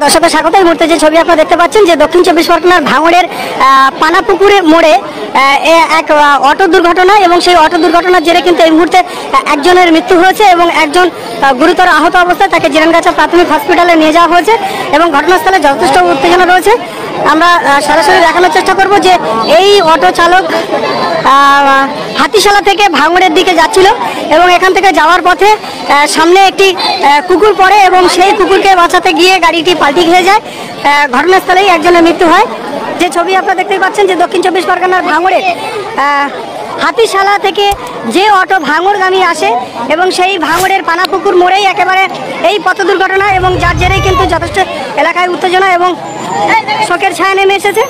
দর্শকের স্বাগত। এই মুহূর্তে যে ছবি আপনারা দেখতে পাচ্ছেন যে দক্ষিণ চব্বিশ পরগনার ভাঙড়ের পানাপুকুরে মোড়ে এক অটো দুর্ঘটনা, এবং সেই অটো দুর্ঘটনার জেরে কিন্তু এই মুহূর্তে একজনের মৃত্যু হয়েছে এবং একজন গুরুতর আহত অবস্থায় তাকে জিরানগাছা প্রাথমিক হসপিটালে নিয়ে যাওয়া হয়েছে এবং ঘটনাস্থলে যথেষ্ট উত্তেজনা রয়েছে। আমরা সরাসরি দেখানোর চেষ্টা করব যে এই অটো চালক হাতিশালা থেকে ভাঙড়ের দিকে যাচ্ছিল এবং এখান থেকে যাওয়ার পথে সামনে একটি কুকুর পড়ে এবং সেই কুকুরকে বাঁচাতে গিয়ে গাড়িটি পাল্টি খেয়ে যায়। ঘটনাস্থলেই একজনের মৃত্যু হয়। যে ছবি আপনারা দেখতে পাচ্ছেন যে দক্ষিণ চব্বিশ পরগনার ভাঙড়ে হাতিশালা থেকে যে অটো ভাঙড়গামী আসে এবং সেই ভাঙড়ের পানাপুকুর মোড়েই একেবারে এই পথ দুর্ঘটনা, এবং যার জেরেই কিন্তু যথেষ্ট এলাকায় উত্তেজনা এবং শোকের ছায়া নেমে এসেছে।